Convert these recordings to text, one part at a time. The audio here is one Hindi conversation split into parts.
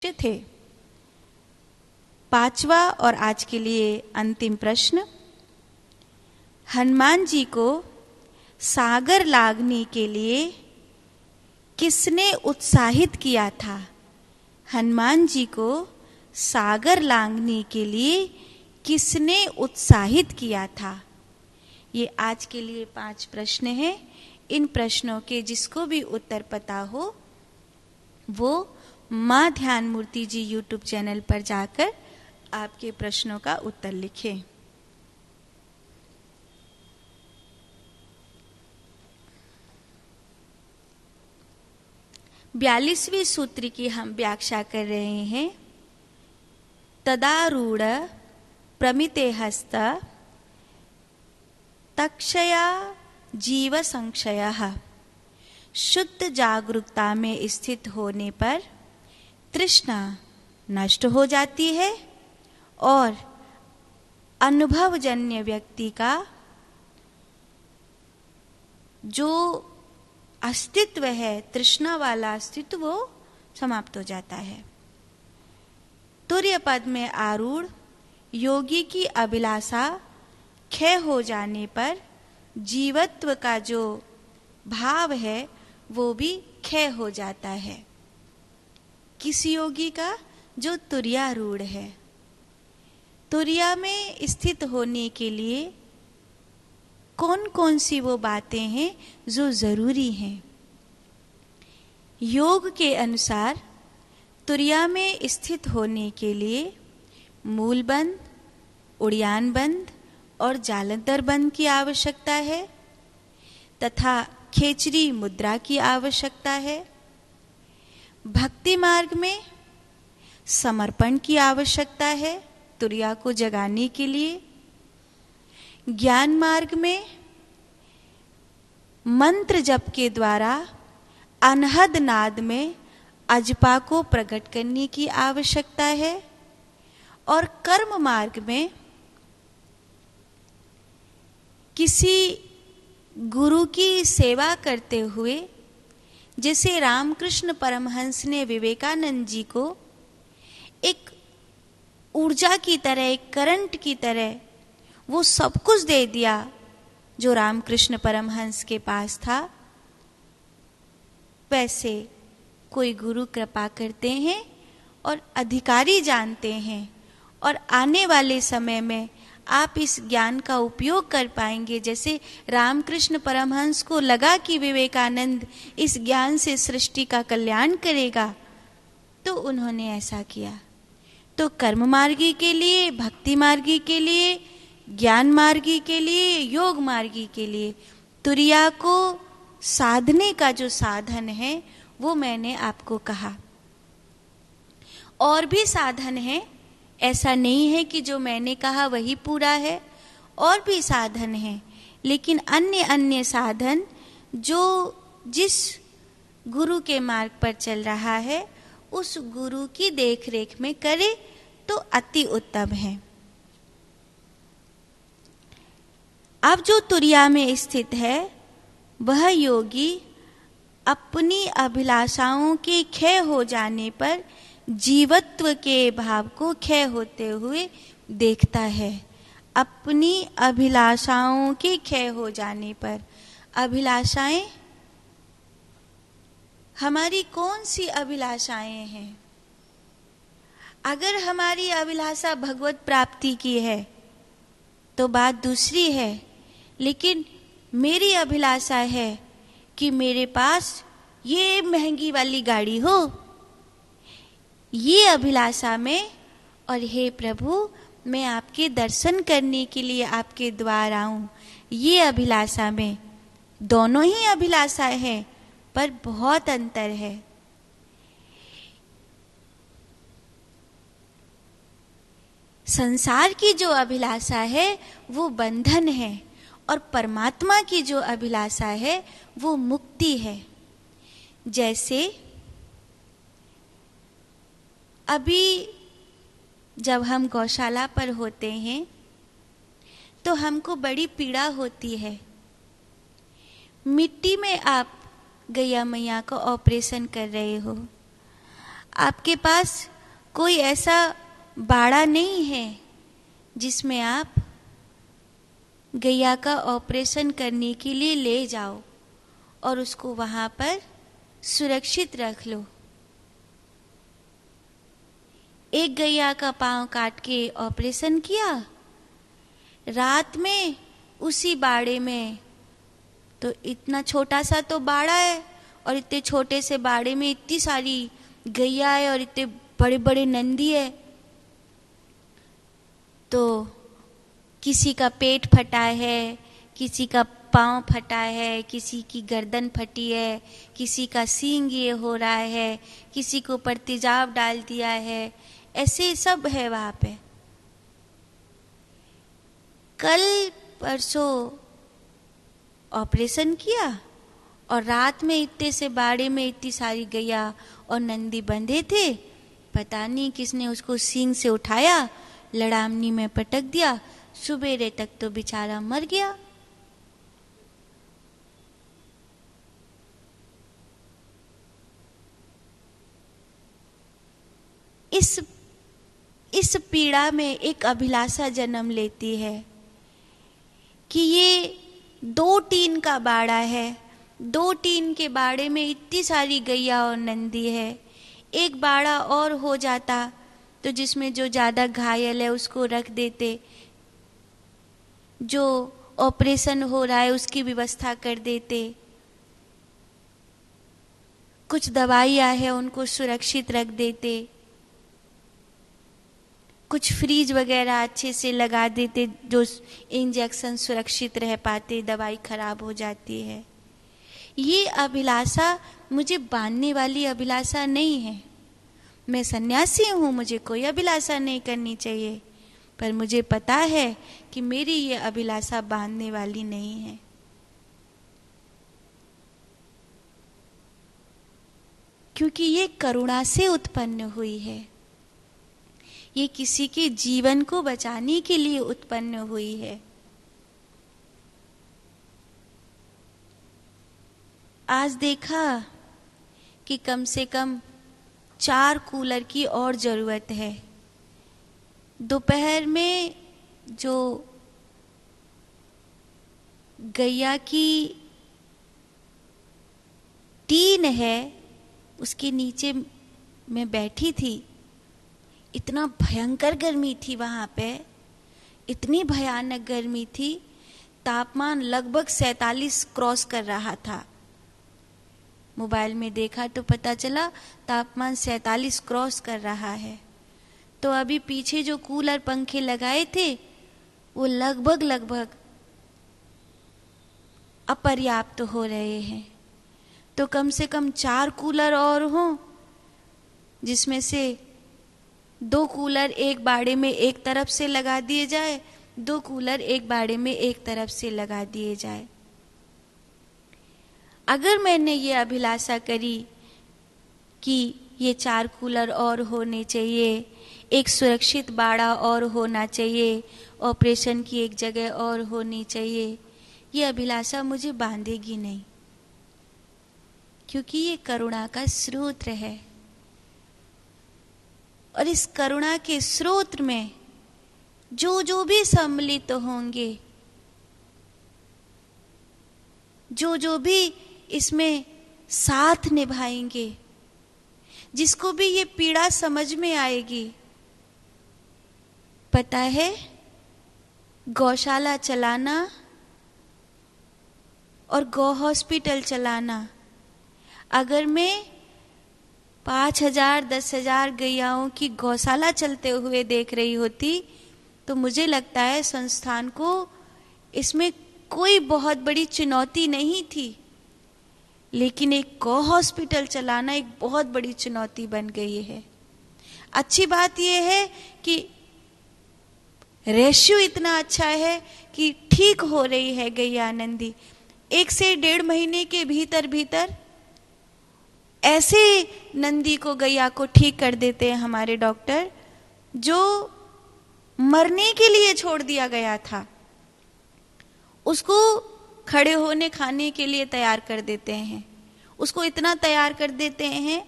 थे। पांचवा और आज के लिए अंतिम प्रश्न। हनुमान जी को सागर लांघने के लिए किसने उत्साहित किया था? हनुमान जी को सागर लांघने के लिए किसने उत्साहित किया था? ये आज के लिए 5 प्रश्न हैं। इन प्रश्नों के जिसको भी उत्तर पता हो वो माँ ध्यान मूर्ति जी यूट्यूब चैनल पर जाकर आपके प्रश्नों का उत्तर लिखें। बयालीसवीं सूत्र की हम व्याख्या कर रहे हैं। तदारूढ़ प्रमिते हस्त तक्षया जीव संशयः। शुद्ध जागरूकता में स्थित होने पर तृष्णा नष्ट हो जाती है और अनुभवजन्य व्यक्ति का जो अस्तित्व है, तृष्णा वाला अस्तित्व, वो समाप्त हो जाता है। तुर्य पद में आरूढ़ योगी की अभिलाषा क्षय हो जाने पर जीवत्व का जो भाव है वो भी क्षय हो जाता है। किस योगी का? जो तुर्यारूढ़ है। तुर्या में स्थित होने के लिए कौन कौन सी वो बातें हैं जो जरूरी हैं? योग के अनुसार तुर्या में स्थित होने के लिए मूल बंध, उड़ियान बंध और जालंधर बंध की आवश्यकता है तथा खेचरी मुद्रा की आवश्यकता है। भक्ति मार्ग में समर्पण की आवश्यकता है तुर्या को जगाने के लिए। ज्ञान मार्ग में मंत्र जप के द्वारा अनहद नाद में अजपा को प्रकट करने की आवश्यकता है। और कर्म मार्ग में किसी गुरु की सेवा करते हुए, जैसे रामकृष्ण परमहंस ने विवेकानंद जी को एक ऊर्जा की तरह, एक करंट की तरह वो सब कुछ दे दिया जो रामकृष्ण परमहंस के पास था, वैसे कोई गुरु कृपा करते हैं और अधिकारी जानते हैं और आने वाले समय में आप इस ज्ञान का उपयोग कर पाएंगे। जैसे रामकृष्ण परमहंस को लगा कि विवेकानंद इस ज्ञान से सृष्टि का कल्याण करेगा, तो उन्होंने ऐसा किया। तो कर्म मार्गी के लिए, भक्ति मार्गी के लिए, ज्ञान मार्गी के लिए, योग मार्गी के लिए तुर्या को साधने का जो साधन है वो मैंने आपको कहा। और भी साधन है, ऐसा नहीं है कि जो मैंने कहा वही पूरा है, और भी साधन है। लेकिन अन्य अन्य साधन जो जिस गुरु के मार्ग पर चल रहा है उस गुरु की देखरेख में करे तो अति उत्तम है। अब जो तुर्या में स्थित है वह योगी अपनी अभिलाषाओं के क्षय हो जाने पर जीवत्व के भाव को क्षय होते हुए देखता है। अपनी अभिलाषाओं के क्षय हो जाने पर, अभिलाषाएं हमारी कौन सी अभिलाषाएं हैं? अगर हमारी अभिलाषा भगवत प्राप्ति की है तो बात दूसरी है, लेकिन मेरी अभिलाषा है कि मेरे पास ये महंगी वाली गाड़ी हो, ये अभिलाषा में, और हे प्रभु मैं आपके दर्शन करने के लिए आपके द्वार आऊं, ये अभिलाषा में, दोनों ही अभिलाषा है पर बहुत अंतर है। संसार की जो अभिलाषा है वो बंधन है और परमात्मा की जो अभिलाषा है वो मुक्ति है। जैसे अभी जब हम गौशाला पर होते हैं तो हमको बड़ी पीड़ा होती है। मिट्टी में आप गैया मैया का ऑपरेशन कर रहे हो, आपके पास कोई ऐसा बाड़ा नहीं है जिसमें आप गैया का ऑपरेशन करने के लिए ले जाओ और उसको वहां पर सुरक्षित रख लो। एक गैया का पांव काट के ऑपरेशन किया, रात में उसी बाड़े में, तो इतना छोटा सा तो बाड़ा है और इतने छोटे से बाड़े में इतनी सारी गैया है और इतने बड़े बड़े नंदी है, तो किसी का पेट फटा है, किसी का पाँव फटा है, किसी की गर्दन फटी है, किसी का सींग ये हो रहा है, किसी को ऊपर तेजाब डाल दिया है, ऐसे सब है वहां पे। कल परसों ऑपरेशन किया और रात में इतने से बाड़े में इतनी सारी गैया और नंदी बंधे थे, पता नहीं किसने उसको सींग से उठाया, लड़ामनी में पटक दिया, सुबेरे तक तो बेचारा मर गया। इस पीड़ा में एक अभिलाषा जन्म लेती है कि ये 2 टीन का बाड़ा है, 2 टीन के बाड़े में इतनी सारी गैया और नंदी है। एक बाड़ा और हो जाता तो जिसमें जो ज्यादा घायल है उसको रख देते, जो ऑपरेशन हो रहा है उसकी व्यवस्था कर देते, कुछ दवाइयाँ है उनको सुरक्षित रख देते, कुछ फ्रीज वगैरह अच्छे से लगा देते जो इंजेक्शन सुरक्षित रह पाते, दवाई खराब हो जाती है। ये अभिलाषा मुझे बांधने वाली अभिलाषा नहीं है। मैं सन्यासी हूँ, मुझे कोई अभिलाषा नहीं करनी चाहिए, पर मुझे पता है कि मेरी ये अभिलाषा बांधने वाली नहीं है। क्योंकि ये करुणा से उत्पन्न हुई है, ये किसी के जीवन को बचाने के लिए उत्पन्न हुई है। आज देखा कि कम से कम 4 कूलर की और जरूरत है। दोपहर में जो गैया की टीन है उसके नीचे मैं बैठी थी, इतना भयंकर गर्मी थी वहां पे, इतनी भयानक गर्मी थी, तापमान लगभग 47 क्रॉस कर रहा था। मोबाइल में देखा तो पता चला तापमान 47 क्रॉस कर रहा है। तो अभी पीछे जो कूलर पंखे लगाए थे वो लगभग अपर्याप्त हो रहे हैं। तो कम से कम 4 कूलर और हों, जिसमें से 2 कूलर एक बाड़े में एक तरफ से लगा दिए जाए, 2 कूलर एक बाड़े में एक तरफ से लगा दिए जाए। अगर मैंने ये अभिलाषा करी कि ये 4 कूलर और होने चाहिए, एक सुरक्षित बाड़ा और होना चाहिए, ऑपरेशन की एक जगह और होनी चाहिए, ये अभिलाषा मुझे बांधेगी नहीं, क्योंकि ये करुणा का स्रोत है। और इस करुणा के स्रोत में जो भी सम्मिलित होंगे, जो भी इसमें साथ निभाएंगे, जिसको भी ये पीड़ा समझ में आएगी, पता है गौशाला चलाना और गौ हॉस्पिटल चलाना, अगर मैं 5,000 10,000 गैयाओं की गौशाला चलते हुए देख रही होती तो मुझे लगता है संस्थान को इसमें कोई बहुत बड़ी चुनौती नहीं थी। लेकिन एक गौ हॉस्पिटल चलाना एक बहुत बड़ी चुनौती बन गई है। अच्छी बात यह है कि रेशियो इतना अच्छा है कि ठीक हो रही है गैया नंदी। 1 से 1.5 महीने के भीतर ऐसे नंदी को, गैया को ठीक कर देते हैं हमारे डॉक्टर, जो मरने के लिए छोड़ दिया गया था उसको खड़े होने खाने के लिए तैयार कर देते हैं, उसको इतना तैयार कर देते हैं।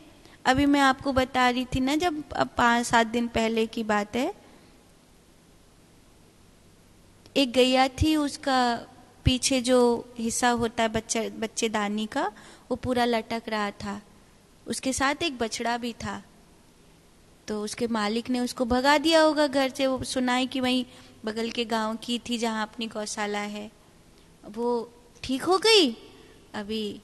अभी मैं आपको बता रही थी ना, जब अब 5-7 दिन पहले की बात है, एक गैया थी, उसका पीछे जो हिस्सा होता है बच्चेदानी का, वो पूरा लटक रहा था। उसके साथ एक बछड़ा भी था। तो उसके मालिक ने उसको भगा दिया होगा घर से। वो सुनाई कि वहीं बगल के गांव की थी जहाँ अपनी गौशाला है। वो ठीक हो गई, अभी